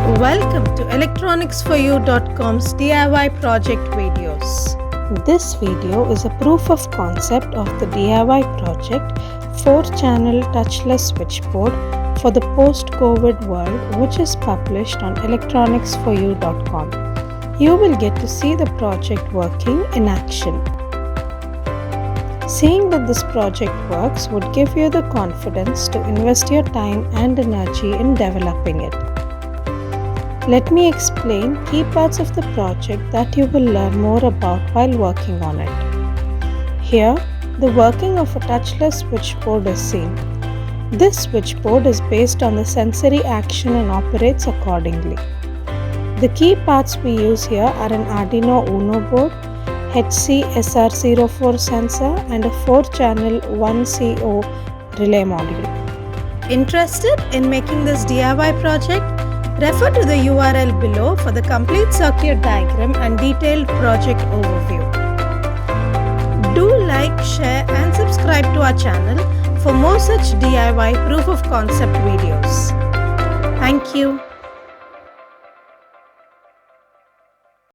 Welcome to electronicsforyou.com's DIY project videos. This video is a proof of concept of the DIY project 4-channel touchless switchboard for the post-COVID world, which is published on electronicsforyou.com. You will get to see the project working in action. Seeing that this project works would give you the confidence to invest your time and energy in developing it. Let me explain key parts of the project that you will learn more about while working on it. Here, the working of a touchless switchboard is seen. This switchboard is based on the sensory action and operates accordingly. The key parts we use here are an Arduino Uno board, HC SR04 sensor and a 4-channel 1CO relay module. Interested in making this DIY project? Refer to the URL below for the complete circuit diagram and detailed project overview. Do like, share and subscribe to our channel for more such DIY proof of concept videos. Thank you.